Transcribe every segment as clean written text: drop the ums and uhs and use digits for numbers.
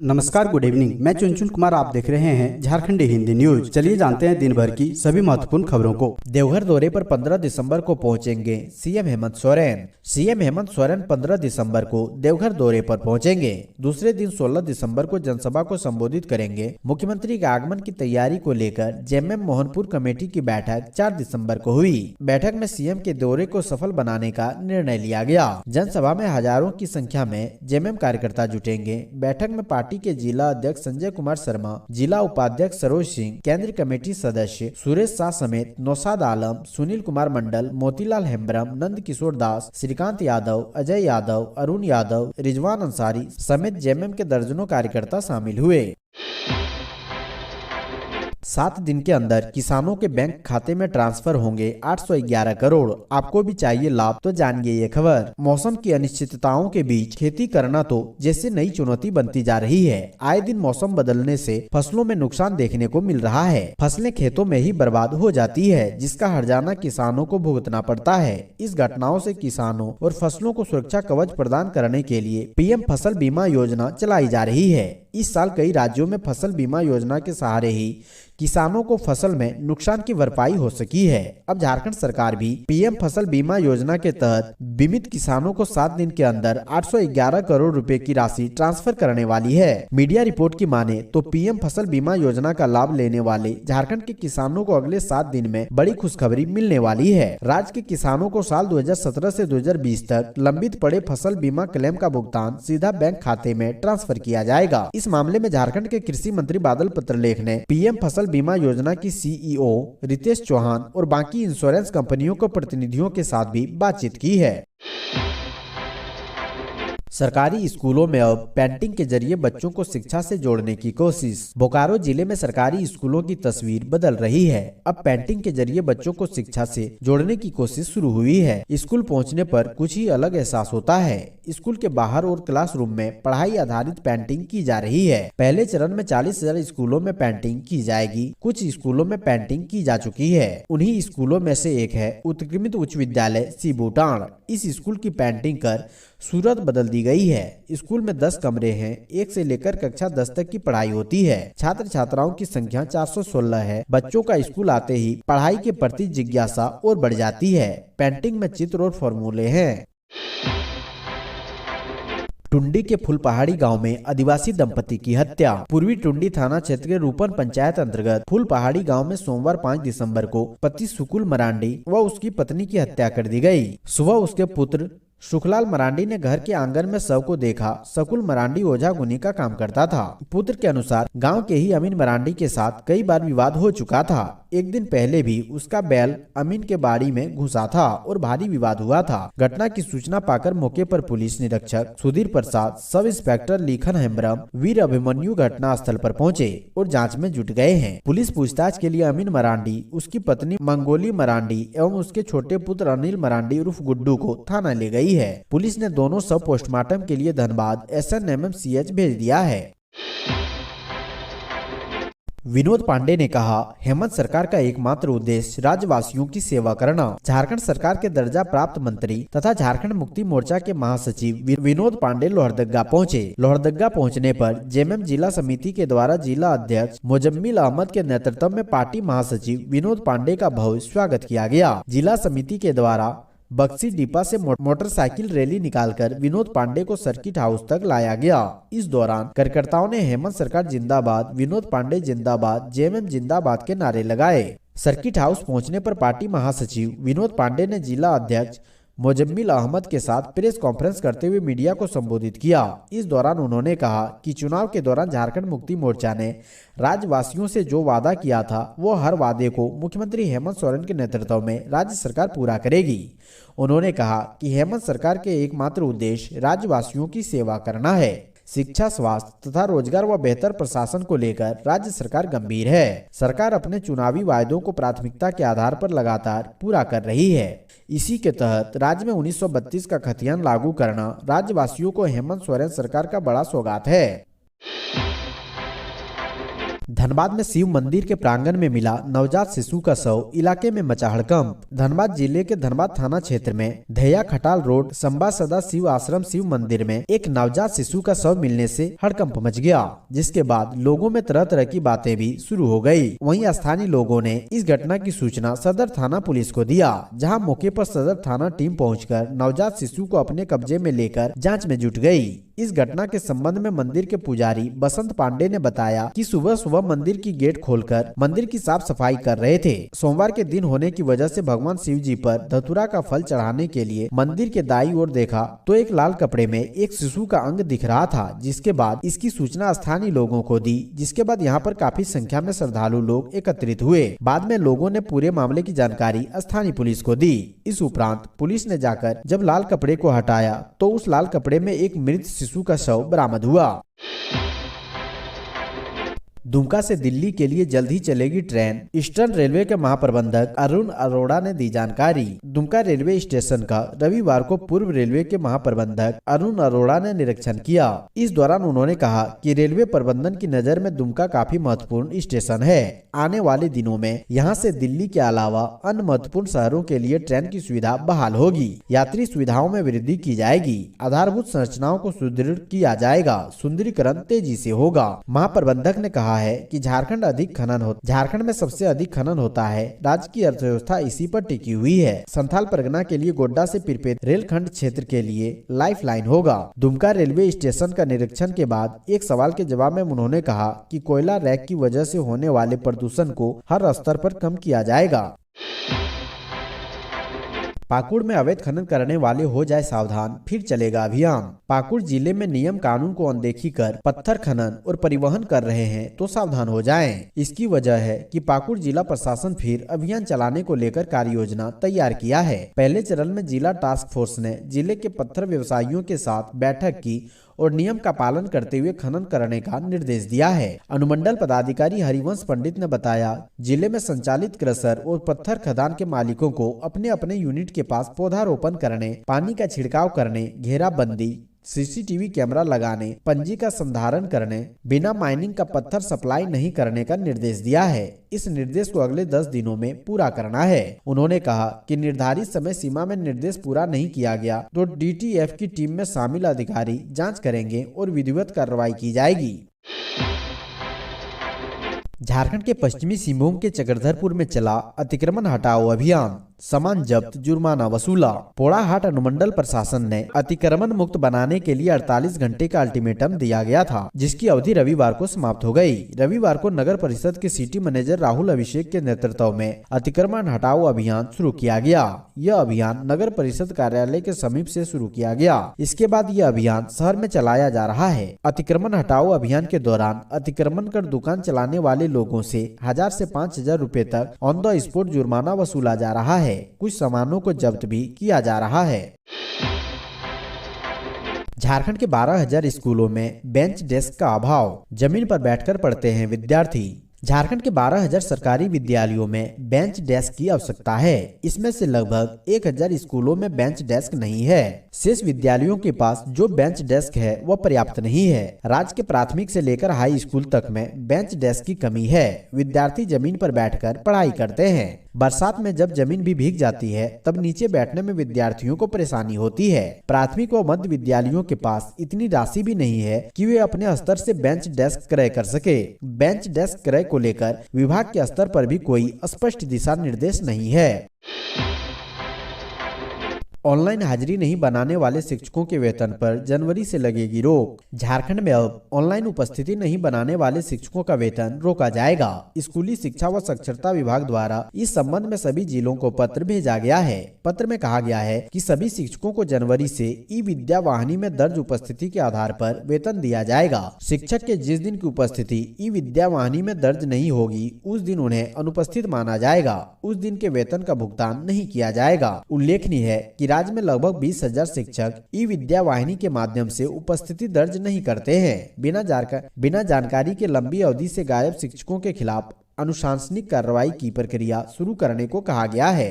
नमस्कार, good evening. मैं चुनचुन कुमार, आप देख रहे हैं झारखंडी हिंदी न्यूज। चलिए जानते हैं दिन भर की सभी महत्वपूर्ण खबरों को। देवघर दौरे पर 15 दिसंबर को पहुंचेंगे सीएम हेमंत सोरेन। सीएम हेमंत सोरेन 15 दिसंबर को देवघर दौरे पर पहुंचेंगे। दूसरे दिन 16 दिसंबर को जनसभा को संबोधित करेंगे। मुख्यमंत्री के आगमन की तैयारी को लेकर जेएमएम मोहनपुर कमेटी की बैठक 4 दिसंबर को हुई। बैठक में सीएम के दौरे को सफल बनाने का निर्णय लिया गया। जनसभा में हजारों की संख्या में जेएमएम कार्यकर्ता जुटेंगे। बैठक में पार्टी के जिला अध्यक्ष संजय कुमार शर्मा, जिला उपाध्यक्ष सरोज सिंह, केंद्रीय कमेटी सदस्य सुरेश शाह समेत नौशाद आलम, सुनील कुमार मंडल, मोतीलाल हेम्ब्रम, नंद किशोर दास, श्रीकांत यादव, अजय यादव, अरुण यादव, रिजवान अंसारी समेत जेएमएम के दर्जनों कार्यकर्ता शामिल हुए। 7 दिन के अंदर किसानों के बैंक खाते में ट्रांसफर होंगे 811 करोड़। आपको भी चाहिए लाभ, तो जानिए ये खबर। मौसम की अनिश्चितताओं के बीच खेती करना तो जैसे नई चुनौती बनती जा रही है। आए दिन मौसम बदलने से फसलों में नुकसान देखने को मिल रहा है। फसलें खेतों में ही बर्बाद हो जाती है, जिसका हर्जाना किसानों को भुगतना पड़ता है। इस घटनाओं से किसानों और फसलों को सुरक्षा कवच प्रदान करने के लिए पीएम फसल बीमा योजना चलाई जा रही है। इस साल कई राज्यों में फसल बीमा योजना के सहारे ही किसानों को फसल में नुकसान की भरपाई हो सकी है। अब झारखंड सरकार भी पीएम फसल बीमा योजना के तहत बीमित किसानों को 7 दिन के अंदर 811 करोड़ रुपए की राशि ट्रांसफर करने वाली है। मीडिया रिपोर्ट की माने तो पीएम फसल बीमा योजना का लाभ लेने वाले झारखंड के किसानों को अगले 7 दिन में बड़ी खुशखबरी मिलने वाली है। राज्य के किसानों को साल 2017 से 2020 तक लंबित पड़े फसल बीमा क्लेम का भुगतान सीधा बैंक खाते में ट्रांसफर किया जाएगा। इस मामले में झारखंड के कृषि मंत्री बादल पत्रलेख ने पीएम फसल बीमा योजना की सीईओ रितेश चौहान और बाकी इंश्योरेंस कंपनियों के प्रतिनिधियों के साथ भी बातचीत की है। सरकारी स्कूलों में अब पेंटिंग के जरिए बच्चों को शिक्षा से जोड़ने की कोशिश। बोकारो जिले में सरकारी स्कूलों की तस्वीर बदल रही है। अब पेंटिंग के जरिए बच्चों को शिक्षा से जोड़ने की कोशिश शुरू हुई है। स्कूल पहुंचने पर कुछ ही अलग एहसास होता है। स्कूल के बाहर और क्लासरूम में पढ़ाई आधारित पेंटिंग की जा रही है। पहले चरण में 40,000 स्कूलों में पेंटिंग की जाएगी। कुछ स्कूलों में पेंटिंग की जा चुकी है। उन्हीं स्कूलों में से एक है उत्कृमित उच्च विद्यालय सीबूटाण। इस स्कूल की पेंटिंग कर सूरत बदल दी गई है। स्कूल में 10 कमरे हैं। 1 से लेकर कक्षा 10 तक की पढ़ाई होती है। छात्र छात्राओं की संख्या 416 है। बच्चों का स्कूल आते ही पढ़ाई के प्रति जिज्ञासा और बढ़ जाती है। पेंटिंग में चित्र और फॉर्मूले हैं। टुंडी के फुलपहाड़ी गांव में आदिवासी दंपति की हत्या। पूर्वी टुंडी थाना क्षेत्र के रूपन पंचायत अंतर्गत फुलपहाड़ी गांव में सोमवार 5 दिसंबर को पति सुकुल मरांडी व उसकी पत्नी की हत्या कर दी गई। सुबह उसके पुत्र सुखलाल मरांडी ने घर के आंगन में शव को देखा। सकुल मरांडी ओझा गुनी का काम करता था। पुत्र के अनुसार गांव के ही अमीन मरांडी के साथ कई बार विवाद हो चुका था। एक दिन पहले भी उसका बैल अमीन के बाड़ी में घुसा था और भारी विवाद हुआ था। घटना की सूचना पाकर मौके पर पुलिस निरीक्षक सुधीर प्रसाद, सब इंस्पेक्टर लिखन हेम्ब्रम, वीर अभिमन्यु घटना स्थल पर पहुंचे और जांच में जुट गए हैं। पुलिस पूछताछ के लिए अमीन मरांडी, उसकी पत्नी मंगोली मरांडी एवं उसके छोटे पुत्र अनिल मरांडी उर्फ गुड्डू को थाना ले गई है। पुलिस ने दोनों शव पोस्टमार्टम के लिए धनबाद SNMMCH भेज दिया है। विनोद पांडे ने कहा, हेमंत सरकार का एकमात्र उद्देश्य राज्यवासियों की सेवा करना। झारखंड सरकार के दर्जा प्राप्त मंत्री तथा झारखंड मुक्ति मोर्चा के महासचिव विनोद पांडे लोहरदगा पहुंचे। लोहरदगा पहुंचने पर जेएमएम जिला समिति के द्वारा जिला अध्यक्ष मोजम्मिल अहमद के नेतृत्व में पार्टी महासचिव विनोद पांडे का भव्य स्वागत किया गया। जिला समिति के द्वारा बक्सी डिपा से मोटरसाइकिल रैली निकालकर विनोद पांडे को सर्किट हाउस तक लाया गया। इस दौरान कार्यकर्ताओं ने हेमंत सरकार जिंदाबाद, विनोद पांडे जिंदाबाद, जेएमएम जिंदाबाद के नारे लगाए। सर्किट हाउस पहुंचने पर पार्टी महासचिव विनोद पांडे ने जिला अध्यक्ष मोजम्मिल अहमद के साथ प्रेस कॉन्फ्रेंस करते हुए मीडिया को संबोधित किया। इस दौरान उन्होंने कहा कि चुनाव के दौरान झारखंड मुक्ति मोर्चा ने राज्यवासियों से जो वादा किया था वो हर वादे को मुख्यमंत्री हेमंत सोरेन के नेतृत्व में राज्य सरकार पूरा करेगी। उन्होंने कहा कि हेमंत सरकार के एकमात्र उद्देश्य राज्यवासियों की सेवा करना है। शिक्षा, स्वास्थ्य तथा रोजगार व बेहतर प्रशासन को लेकर राज्य सरकार गंभीर है। सरकार अपने चुनावी वायदों को प्राथमिकता के आधार पर लगातार पूरा कर रही है। इसी के तहत राज्य में 1932 का खतियान लागू करना राज्यवासियों को हेमंत सोरेन सरकार का बड़ा सौगात है। धनबाद में शिव मंदिर के प्रांगण में मिला नवजात शिशु का शव, इलाके में मचा हड़कंप। धनबाद जिले के धनबाद थाना क्षेत्र में धैया खटाल रोड संबा सदा शिव आश्रम शिव मंदिर में एक नवजात शिशु का शव मिलने से हड़कंप मच गया, जिसके बाद लोगों में तरह तरह की बातें भी शुरू हो गई। वहीं स्थानीय लोगों ने इस घटना की सूचना सदर थाना पुलिस को दिया, जहां मौके पर सदर थाना टीम पहुंचकर नवजात शिशु को अपने कब्जे में लेकर जांच में जुट गई। इस घटना के संबंध में मंदिर के पुजारी बसंत पांडे ने बताया कि सुबह सुबह मंदिर की गेट खोलकर मंदिर की साफ सफाई कर रहे थे। सोमवार के दिन होने की वजह से भगवान शिव जी पर धतूरा का फल चढ़ाने के लिए मंदिर के दाईं ओर देखा तो एक लाल कपड़े में एक शिशु का अंग दिख रहा था, जिसके बाद इसकी सूचना स्थानीय लोगों को दी, जिसके बाद यहाँ पर काफी संख्या में श्रद्धालु लोग एकत्रित हुए। बाद में लोगों ने पूरे मामले की जानकारी स्थानीय पुलिस को दी। इस उपरांत पुलिस ने जाकर जब लाल कपड़े को हटाया तो उस लाल कपड़े में एक मृत शिशु का शव बरामद हुआ। दुमका से दिल्ली के लिए जल्द ही चलेगी ट्रेन, ईस्टर्न रेलवे के महाप्रबंधक अरुण अरोड़ा ने दी जानकारी। दुमका रेलवे स्टेशन का रविवार को पूर्व रेलवे के महाप्रबंधक अरुण अरोड़ा ने निरीक्षण किया। इस दौरान उन्होंने कहा कि रेलवे प्रबंधन की नजर में दुमका काफी महत्वपूर्ण स्टेशन है। आने वाले दिनों में यहां से दिल्ली के अलावा अन्य महत्वपूर्ण शहरों के लिए ट्रेन की सुविधा बहाल होगी। यात्री सुविधाओं में वृद्धि की जाएगी, आधारभूत संरचनाओं को सुदृढ़ किया जाएगा, सुंदरीकरण तेजी से होगा। महाप्रबंधक ने कहा है कि झारखंड में सबसे अधिक खनन होता है। राज्य की अर्थव्यवस्था इसी पर टिकी हुई है। संथाल परगना के लिए गोड्डा से पिरपेत रेलखंड क्षेत्र के लिए लाइफलाइन होगा। दुमका रेलवे स्टेशन का निरीक्षण के बाद एक सवाल के जवाब में उन्होंने कहा कि कोयला रैक की वजह से होने वाले प्रदूषण को हर स्तर पर कम किया जाएगा। पाकुड़ में अवैध खनन करने वाले हो जाए सावधान, फिर चलेगा अभियान। पाकुड़ जिले में नियम कानून को अनदेखी कर पत्थर खनन और परिवहन कर रहे हैं तो सावधान हो जाएं। इसकी वजह है कि पाकुड़ जिला प्रशासन फिर अभियान चलाने को लेकर कार्य योजना तैयार किया है। पहले चरण में जिला टास्क फोर्स ने जिले के पत्थर व्यवसायियों के साथ बैठक की और नियम का पालन करते हुए खनन करने का निर्देश दिया है। अनुमंडल पदाधिकारी हरिवंश पंडित ने बताया, जिले में संचालित क्रशर और पत्थर खदान के मालिकों को अपने अपने यूनिट के पास पौधारोपण करने, पानी का छिड़काव करने, घेराबंदी, सीसीटीवी कैमरा लगाने, पंजी का संधारण करने, बिना माइनिंग का पत्थर सप्लाई नहीं करने का निर्देश दिया है। इस निर्देश को अगले 10 दिनों में पूरा करना है। उन्होंने कहा कि निर्धारित समय सीमा में निर्देश पूरा नहीं किया गया तो डीटीएफ की टीम में शामिल अधिकारी जांच करेंगे और विधिवत कार्रवाई की जाएगी। झारखंड के पश्चिमी सिंहभूम के चक्रधरपुर में चला अतिक्रमण हटाओ अभियान, सामान जब्त, जुर्माना वसूला। पोड़ाहाट अनुमंडल प्रशासन ने अतिक्रमण मुक्त बनाने के लिए 48 घंटे का अल्टीमेटम दिया गया था, जिसकी अवधि रविवार को समाप्त हो गई। रविवार को नगर परिषद के सिटी मैनेजर राहुल अभिषेक के नेतृत्व में अतिक्रमण हटाओ अभियान शुरू किया गया। यह अभियान नगर परिषद कार्यालय के समीप से शुरू किया गया। इसके बाद यह अभियान शहर में चलाया जा रहा है। अतिक्रमण हटाओ अभियान के दौरान अतिक्रमण कर दुकान चलाने वाले लोगों से 1000 से 5000 रुपए तक ऑन द स्पॉट जुर्माना वसूला जा रहा है। कुछ सामानों को जब्त भी किया जा रहा है। झारखंड के 12,000 स्कूलों में बेंच डेस्क का अभाव, जमीन पर बैठकर पढ़ते हैं विद्यार्थी। झारखंड के 12,000 सरकारी विद्यालयों में बेंच डेस्क की आवश्यकता है। इसमें से लगभग 1000 स्कूलों में बेंच डेस्क नहीं है। शेष विद्यालयों के पास जो बेंच डेस्क है वह पर्याप्त नहीं है। राज्य के प्राथमिक से लेकर हाई स्कूल तक में बेंच डेस्क की कमी है। विद्यार्थी जमीन पर बैठकर पढ़ाई करते हैं। बरसात में जब जमीन भी भीग जाती है तब नीचे बैठने में विद्यार्थियों को परेशानी होती है। प्राथमिक व मध्य विद्यालयों के पास इतनी राशि भी नहीं है कि वे अपने स्तर से बेंच डेस्क क्रय कर सके। बेंच डेस्क क्रय को लेकर विभाग के स्तर पर भी कोई स्पष्ट दिशा निर्देश नहीं है। ऑनलाइन हाजिरी नहीं बनाने वाले शिक्षकों के वेतन पर जनवरी से लगेगी रोक। झारखंड में अब ऑनलाइन उपस्थिति नहीं बनाने वाले शिक्षकों का वेतन रोका जाएगा। स्कूली शिक्षा व साक्षरता विभाग द्वारा इस संबंध में सभी जिलों को पत्र भेजा गया है। पत्र में कहा गया है कि सभी शिक्षकों को जनवरी से ई विद्या वाहिनी में दर्ज उपस्थिति के आधार पर वेतन दिया जाएगा। शिक्षक के जिस दिन की उपस्थिति ई विद्या वाहिनी में दर्ज नहीं होगी उस दिन उन्हें अनुपस्थित माना जाएगा। उस दिन के वेतन का भुगतान नहीं किया जाएगा। उल्लेखनीय है कि राज्य में लगभग 20,000 शिक्षक ई विद्या वाहिनी के माध्यम से उपस्थिति दर्ज नहीं करते हैं। बिना जानकारी के लंबी अवधि से गायब शिक्षकों के खिलाफ अनुशासनिक कार्रवाई की प्रक्रिया शुरू करने को कहा गया है।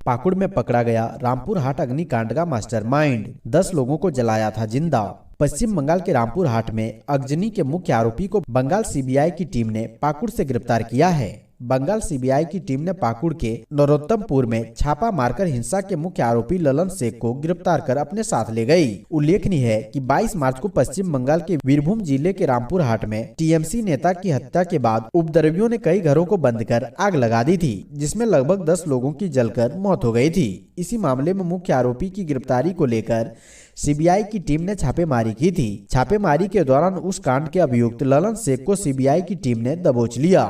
पाकुड़ में पकड़ा गया रामपुर हाट अग्निकांड का मास्टरमाइंड, 10 लोगों को जलाया था जिंदा। पश्चिम बंगाल के रामपुर हाट में अगजनी के मुख्य आरोपी को बंगाल सीबीआई की टीम ने पाकुड़ से गिरफ्तार किया है। बंगाल सीबीआई की टीम ने पाकुड़ के नरोत्तमपुर में छापा मारकर हिंसा के मुख्य आरोपी ललन शेख को गिरफ्तार कर अपने साथ ले गई। उल्लेखनीय है कि 22 मार्च को पश्चिम बंगाल के वीरभूम जिले के रामपुर हाट में टीएमसी नेता की हत्या के बाद उपद्रवियों ने कई घरों को बंद कर आग लगा दी थी, जिसमें लगभग 10 लोगों की जलकर मौत हो गई थी। इसी मामले में मुख्य आरोपी की गिरफ्तारी को लेकर सीबीआई की टीम ने छापेमारी की थी। छापेमारी के दौरान उस कांड के अभियुक्त ललन शेख को सीबीआई की टीम ने दबोच लिया।